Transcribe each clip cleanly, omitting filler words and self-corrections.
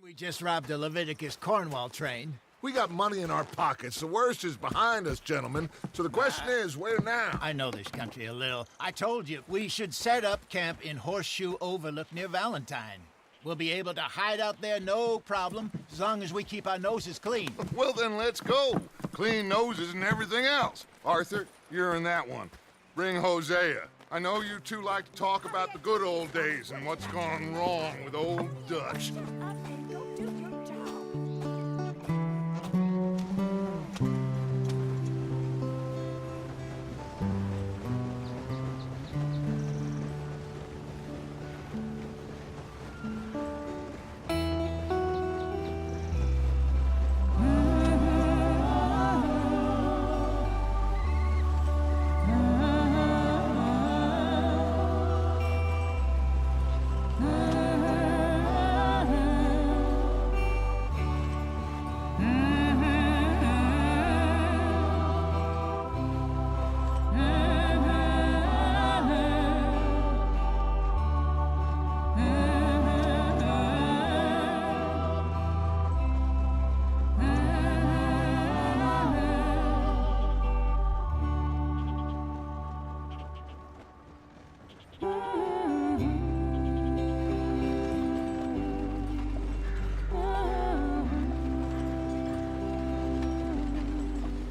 We just robbed a Leviticus Cornwall train. We got money in our pockets. The worst is behind us, gentlemen. So the question is, where now? I know this country a little. I told you, we should set up camp in Horseshoe Overlook near Valentine. We'll be able to hide out there, no problem, as long as we keep our noses clean. Well, then let's go. Clean noses and everything else. Arthur, you're in that one. Bring Hosea. I know you two like to talk about the good old days and what's gone wrong with old Dutch.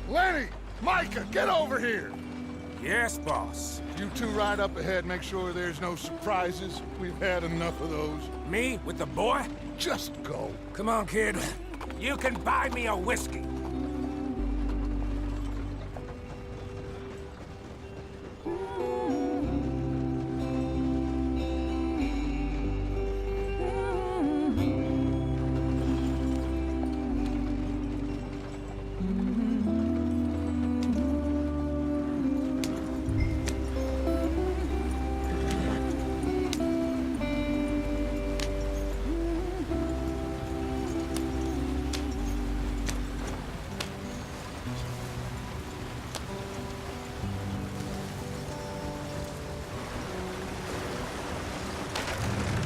Lenny! Micah, get over here! Yes, boss. You two ride up ahead, make sure there's no surprises. We've had enough of those. Me with the boy? Just go. Come on, kid. You can buy me a whiskey.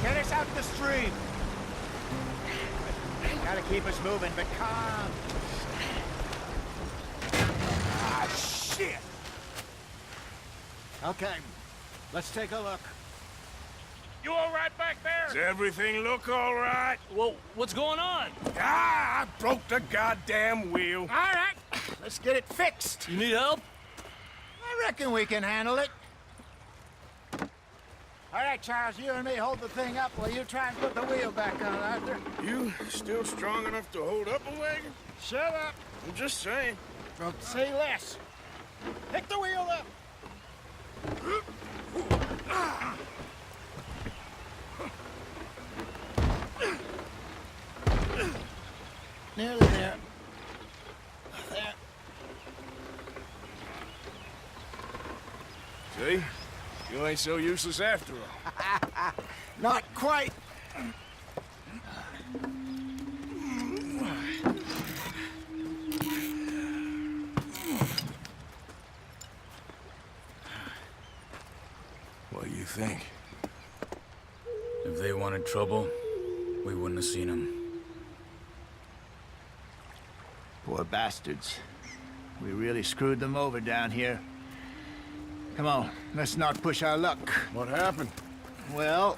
Get us out the stream. Gotta keep us moving, but calm. Ah, shit! Okay, let's take a look. You all right back there? Does everything look all right? Well, what's going on? Ah, I broke the goddamn wheel. All right, let's get it fixed. You need help? I reckon we can handle it. All right, Charles, you and me hold the thing up while you try and put the wheel back on, Arthur. You still strong enough to hold up a wagon? Shut up. I'm just saying. Don't say less. Pick the wheel up. Nearly there. There. See? You ain't so useless after all. Not quite. What do you think? If they wanted trouble, we wouldn't have seen them. Poor bastards. We really screwed them over down here. Come on, let's not push our luck. What happened? Well,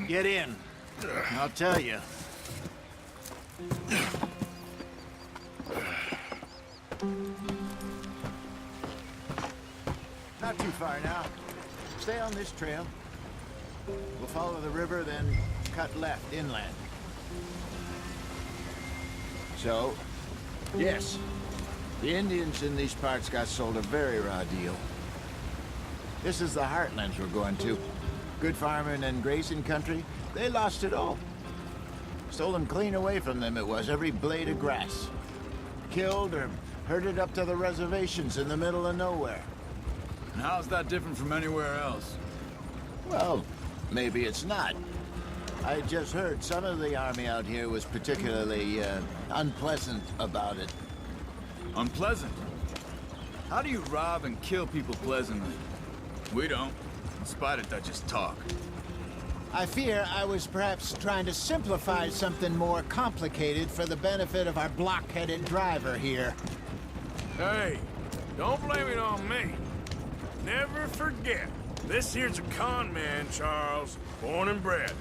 get in. I'll tell you. Not too far now. Stay on this trail. We'll follow the river, then cut left inland. So, yes, the Indians in these parts got sold a very raw deal. This is the heartlands we're going to. Good farming and grazing country, they lost it all. Stolen clean away from them it was, every blade of grass. Killed or herded up to the reservations in the middle of nowhere. And how's that different from anywhere else? Well, maybe it's not. I just heard some of the army out here was particularly, unpleasant about it. Unpleasant? How do you rob and kill people pleasantly? We don't, in spite of Dutch's talk. I fear I was perhaps trying to simplify something more complicated for the benefit of our block-headed driver here. Hey, don't blame it on me. Never forget, this here's a con man, Charles, born and bred.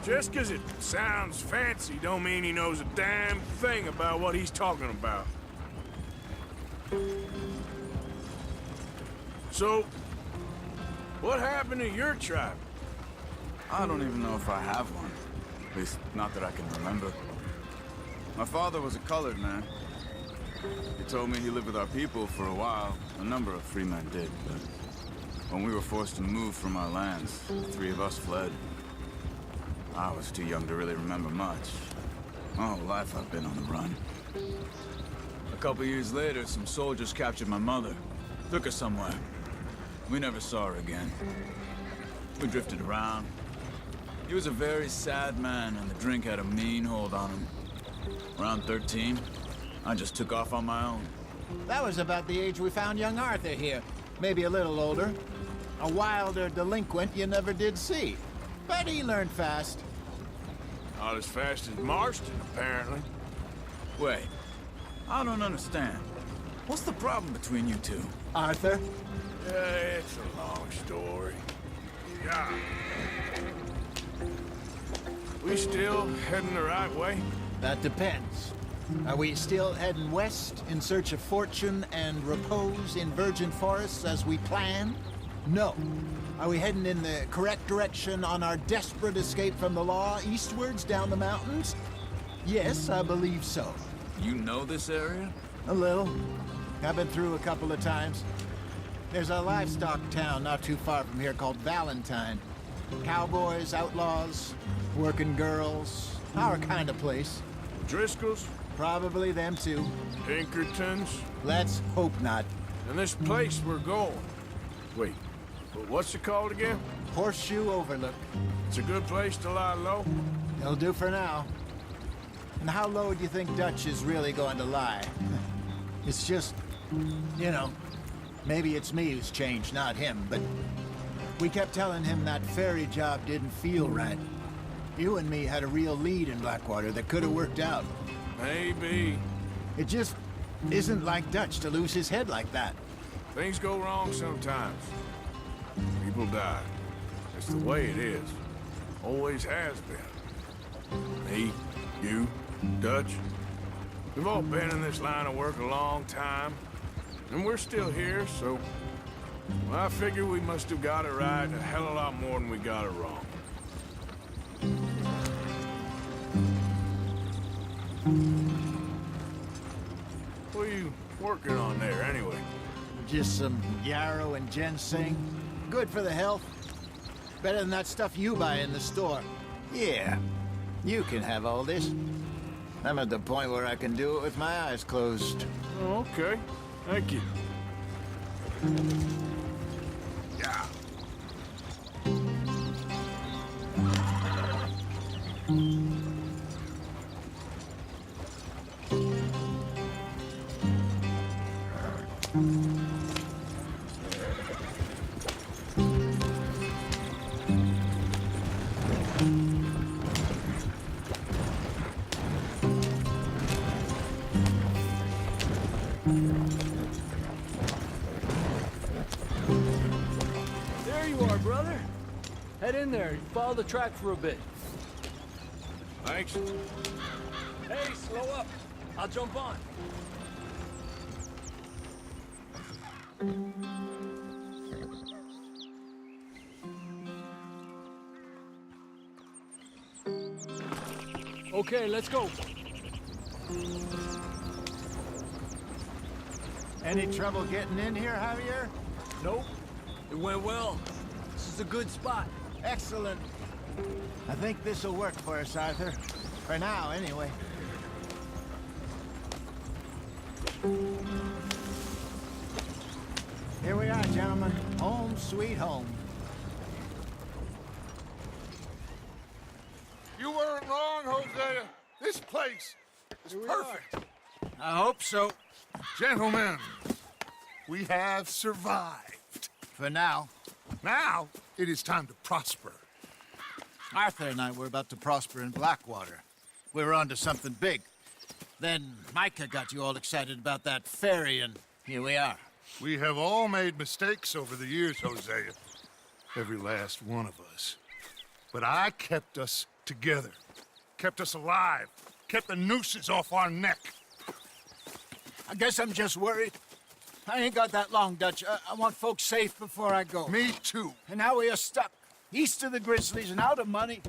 Just 'cause it sounds fancy don't mean he knows a damn thing about what he's talking about. So, what happened to your tribe? I don't even know if I have one. At least, not that I can remember. My father was a colored man. He told me he lived with our people for a while. A number of free men did, but when we were forced to move from our lands, the three of us fled. I was too young to really remember much. My whole life I've been on the run. A couple years later, some soldiers captured my mother. Took her somewhere. We never saw her again. We drifted around. He was a very sad man, and the drink had a mean hold on him. Around 13, I just took off on my own. That was about the age we found young Arthur here. Maybe a little older. A wilder delinquent you never did see. But he learned fast. Not as fast as Marston, apparently. Wait, I don't understand. What's the problem between you two? Arthur? Yeah, it's a long story. Yeah. We still heading the right way? That depends. Are we still heading west in search of fortune and repose in virgin forests as we planned? No. Are we heading in the correct direction on our desperate escape from the law eastwards down the mountains? Yes, I believe so. You know this area? A little. I've been through a couple of times. There's a livestock town not too far from here called Valentine. Cowboys, outlaws, working girls, our kind of place. Driscoll's? Probably them too. Pinkertons? Let's hope not. And this place we're going. Wait, but what's it called again? Horseshoe Overlook. It's a good place to lie low? It'll do for now. And how low do you think Dutch is really going to lie? It's just, you know, maybe it's me who's changed, not him, but we kept telling him that ferry job didn't feel right. You and me had a real lead in Blackwater that could have worked out. Maybe. It just isn't like Dutch to lose his head like that. Things go wrong sometimes. People die. It's the way it is. Always has been. Me, you, Dutch. We've all been in this line of work a long time. And we're still here, so... well, I figure we must have got it right a hell of a lot more than we got it wrong. What are you working on there, anyway? Just some yarrow and ginseng. Good for the health. Better than that stuff you buy in the store. Yeah, you can have all this. I'm at the point where I can do it with my eyes closed. Oh, okay. Thank you. Yeah. There you are, brother. Head in there and follow the track for a bit. Thanks. Hey, slow up. I'll jump on. Okay, let's go. Any trouble getting in here, Javier? Nope. It went well. This is a good spot. Excellent. I think this'll work for us, Arthur. For now, anyway. Here we are, gentlemen. Home sweet home. You weren't wrong, Hosea. This place is perfect. I hope so. Gentlemen, we have survived. For now. Now, it is time to prosper. Arthur and I were about to prosper in Blackwater. We were onto something big. Then Micah got you all excited about that ferry, and here we are. We have all made mistakes over the years, Hosea. Every last one of us. But I kept us together. Kept us alive. Kept the nooses off our neck. I guess I'm just worried. I ain't got that long, Dutch. I want folks safe before I go. Me too. And now we are stuck, east of the Grizzlies and out of money,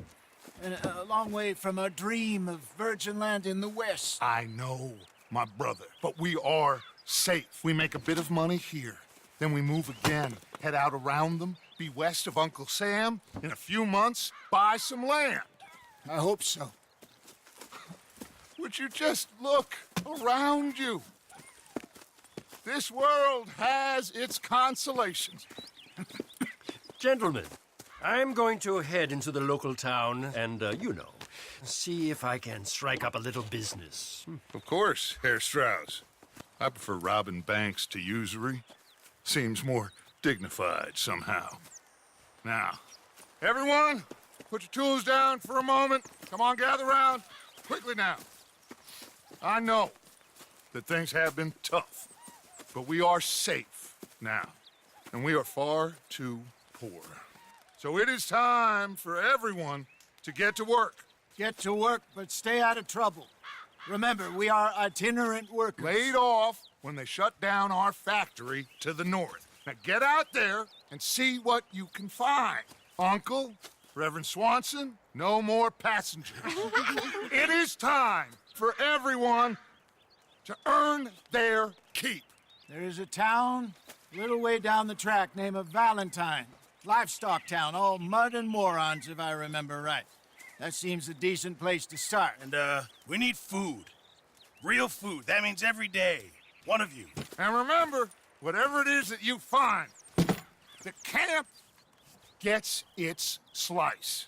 and a long way from our dream of virgin land in the west. I know, my brother, but we are safe. We make a bit of money here. Then we move again, head out around them, be west of Uncle Sam. In a few months, buy some land. I hope so. Would you just look around you? This world has its consolations. Gentlemen, I'm going to head into the local town and, see if I can strike up a little business. Of course, Herr Strauss. I prefer robbing banks to usury. Seems more dignified somehow. Now, everyone, put your tools down for a moment. Come on, gather round. Quickly now. I know that things have been tough, but we are safe now, and we are far too poor. So it is time for everyone to get to work. Get to work, but stay out of trouble. Remember, we are itinerant workers. Laid off when they shut down our factory to the north. Now get out there and see what you can find. Uncle, Reverend Swanson, no more passengers. It is time for everyone to earn their keep. There is a town a little way down the track named Valentine. Livestock town, all mud and morons, if I remember right. That seems a decent place to start. And, we need food. Real food. That means every day. One of you. And remember, whatever it is that you find, the camp gets its slice.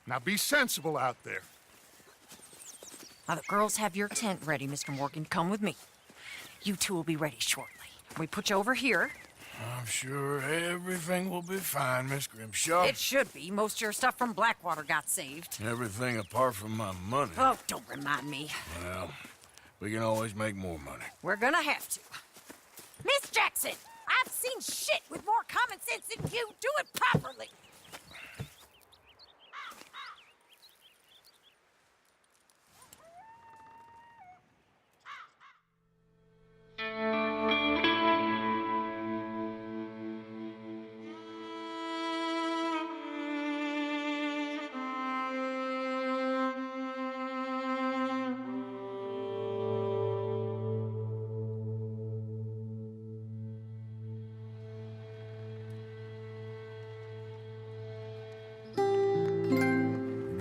Now be sensible out there. Now, the girls have your tent ready, Mr. Morgan. Come with me. You two will be ready shortly. We put you over here. I'm sure everything will be fine, Miss Grimshaw. It should be. Most of your stuff from Blackwater got saved. Everything apart from my money. Oh, don't remind me. Well, we can always make more money. We're gonna have to. Miss Jackson, I've seen shit with more common sense than you. Do it properly.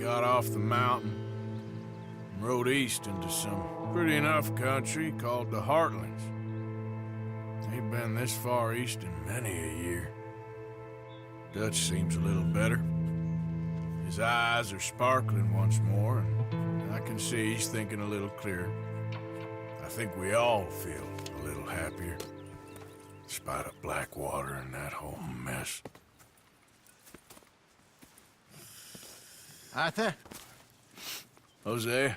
Got off the mountain and rode east into some pretty enough country called the Heartlands. Ain't been this far east in many a year. Dutch seems a little better. His eyes are sparkling once more, and I can see he's thinking a little clearer. I think we all feel a little happier, in spite of Blackwater and that whole mess. Arthur? Jose?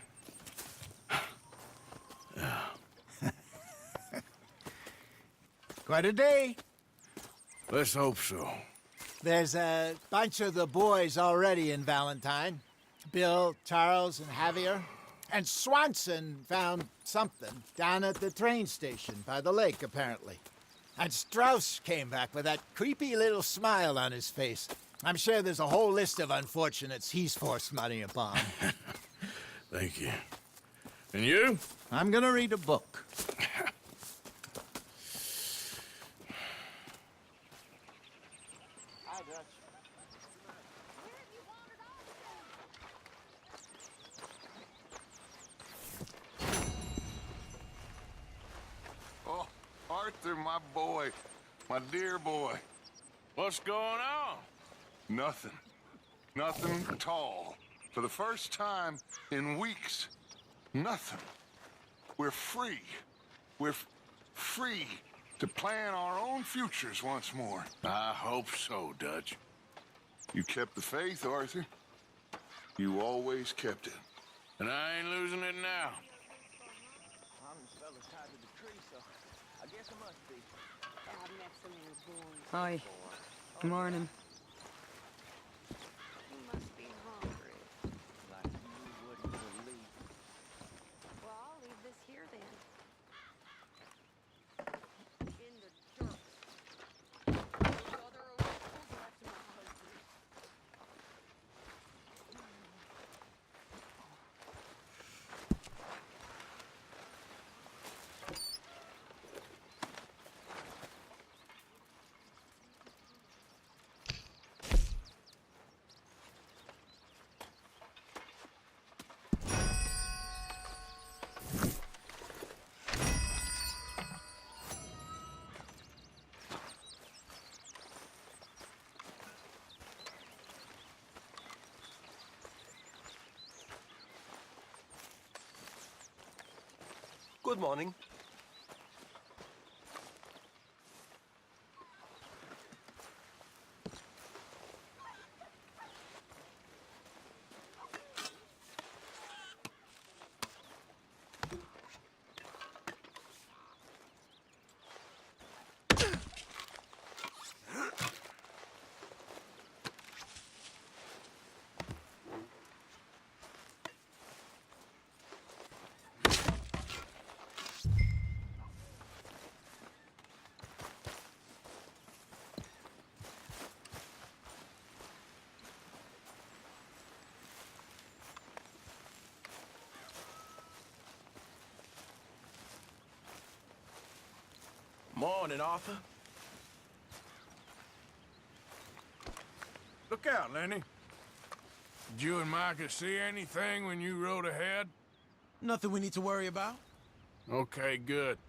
Quite a day. Let's hope so. There's a bunch of the boys already in Valentine. Bill, Charles, and Javier. And Swanson found something down at the train station by the lake, apparently. And Strauss came back with that creepy little smile on his face. I'm sure there's a whole list of unfortunates he's forced money upon. Thank you. And you? I'm gonna read a book. Oh, Arthur, my boy. My dear boy. What's going on? Nothing. Nothing at all. For the first time in weeks, nothing. We're free. We're free to plan our own futures once more. I hope so, Dutch. You kept the faith, Arthur. You always kept it. And I ain't losing it now. Hi. Good morning. You must be hungry. Like you wouldn't believe. Well, I'll leave this here then. In the dirt. Those other rascals left my husband. Good morning. Morning, Arthur. Look out, Lenny. Did you and Micah see anything when you rode ahead? Nothing we need to worry about. Okay, good.